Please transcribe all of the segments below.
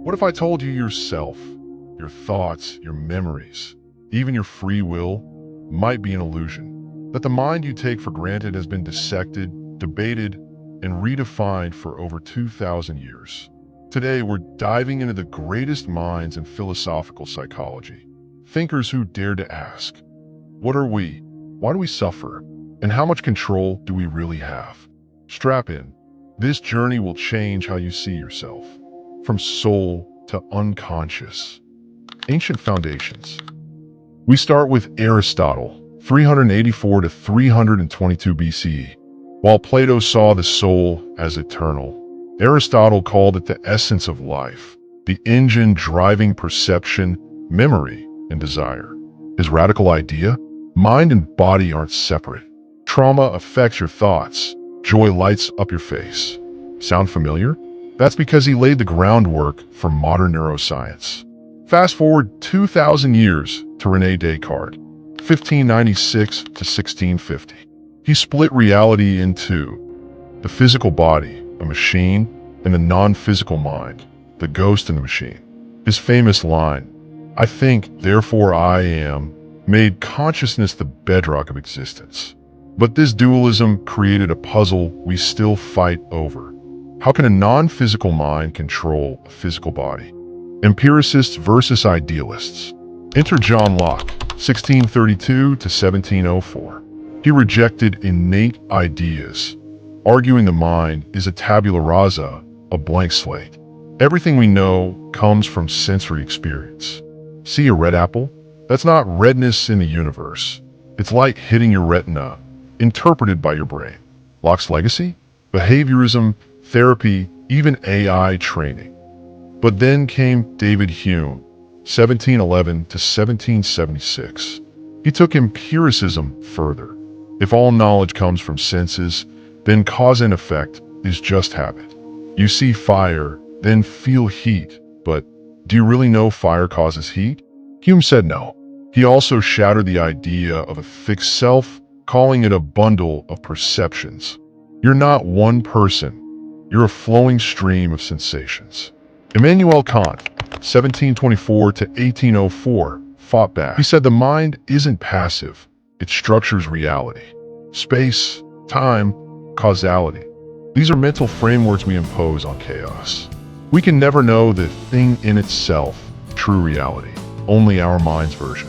What if I told you yourself, your thoughts, your memories, even your free will might be an illusion? That the mind you take for granted has been dissected, debated, and redefined for over 2,000 years. Today, we're diving into the greatest minds in philosophical psychology. Thinkers who dare to ask, what are we? Why do we suffer? And how much control do we really have? Strap in. This journey will change how you see yourself. From soul to unconscious. Ancient foundations. We start with Aristotle, 384 to 322 BCE. While Plato saw the soul as eternal, Aristotle called it the essence of life, the engine driving perception, memory, and desire. His radical idea? Mind and body aren't separate. Trauma affects your thoughts. Joy lights up your face. Sound familiar? That's because he laid the groundwork for modern neuroscience. Fast forward 2,000 years to René Descartes, 1596 to 1650. He split reality in two: the physical body, a machine, and the non-physical mind, the ghost in the machine. His famous line, "I think, therefore I am," made consciousness the bedrock of existence. But this dualism created a puzzle we still fight over. How can a non-physical mind control a physical body? Empiricists versus idealists. Enter John Locke, 1632 to 1704. He rejected innate ideas, arguing the mind is a tabula rasa, a blank slate. Everything we know comes from sensory experience. See a red apple? That's not redness in the universe. It's light hitting your retina, interpreted by your brain. Locke's legacy? Behaviorism, therapy, even AI training. But then came David Hume, 1711 to 1776. He took empiricism further. If all knowledge comes from senses, then cause and effect is just habit. You see fire, then feel heat, but do you really know fire causes heat? Hume said no. He also shattered the idea of a fixed self, calling it a bundle of perceptions. You're not one person. You're a flowing stream of sensations. Immanuel Kant, 1724 to 1804, fought back. He said the mind isn't passive. It structures reality. Space, time, causality. These are mental frameworks we impose on chaos. We can never know the thing in itself, true reality, only our mind's version.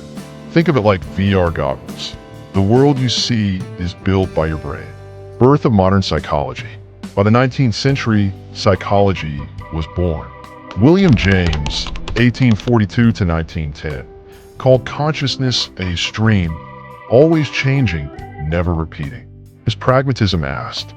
Think of it like VR goggles. The world you see is built by your brain. Birth of modern psychology. By the 19th century, psychology was born. William James, 1842 to 1910, called consciousness a stream, always changing, never repeating. His pragmatism asked,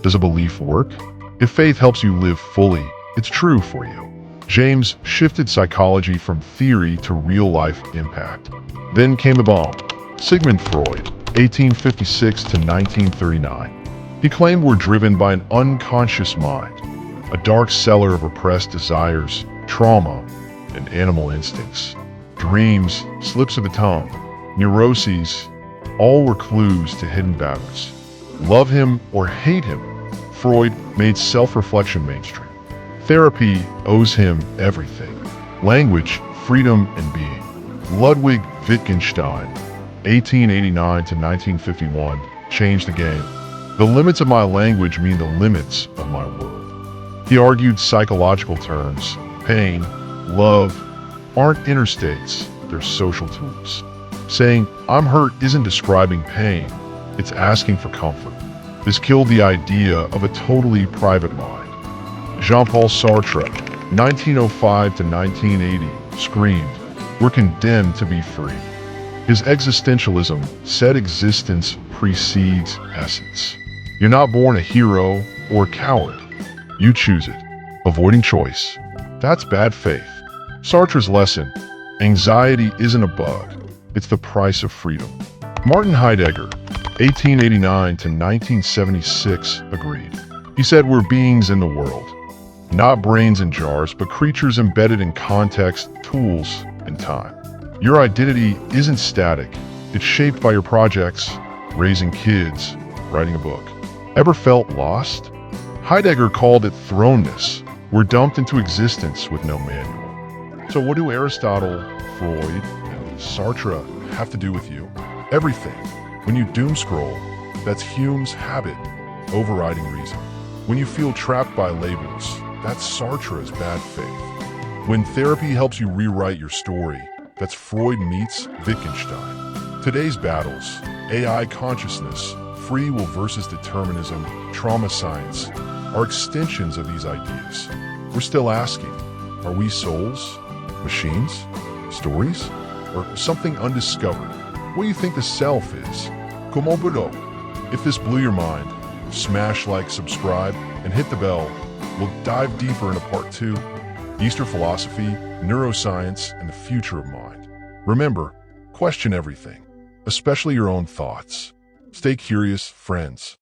does a belief work? If faith helps you live fully, it's true for you. James shifted psychology from theory to real-life impact. Then came the bomb. Sigmund Freud, 1856 to 1939. He claimed we're driven by an unconscious mind, a dark cellar of repressed desires, trauma, and animal instincts. Dreams, slips of the tongue, neuroses, all were clues to hidden battles. Love him or hate him, Freud made self-reflection mainstream. Therapy owes him everything. Language, freedom, and being. Ludwig Wittgenstein, 1889 to 1951, changed the game. The limits of my language mean the limits of my world. He argued psychological terms, pain, love, aren't interstates, they're social tools. Saying, I'm hurt isn't describing pain, it's asking for comfort. This killed the idea of a totally private mind. Jean-Paul Sartre, 1905 to 1980, screamed, we're condemned to be free. His existentialism said existence precedes essence. You're not born a hero or a coward. You choose it. Avoiding choice. That's bad faith. Sartre's lesson, anxiety isn't a bug. It's the price of freedom. Martin Heidegger, 1889 to 1976, agreed. He said we're beings in the world. Not brains in jars, but creatures embedded in context, tools, and time. Your identity isn't static. It's shaped by your projects, raising kids, writing a book. Ever felt lost? Heidegger called it thrownness, We're dumped into existence with no manual. So what do Aristotle, Freud, and Sartre have to do with you? Everything. When you doom scroll, that's Hume's habit, overriding reason. When you feel trapped by labels, that's Sartre's bad faith. When therapy helps you rewrite your story, that's Freud meets Wittgenstein. Today's battles, AI consciousness, free will versus determinism, trauma science, are extensions of these ideas. We're still asking, are we souls, machines, stories, or something undiscovered? What do you think the self is? Comment peut-on? If this blew your mind, smash like, subscribe, and hit the bell. We'll dive deeper into part 2, Eastern philosophy, neuroscience, and the future of mind. Remember, question everything, especially your own thoughts. Stay curious, friends.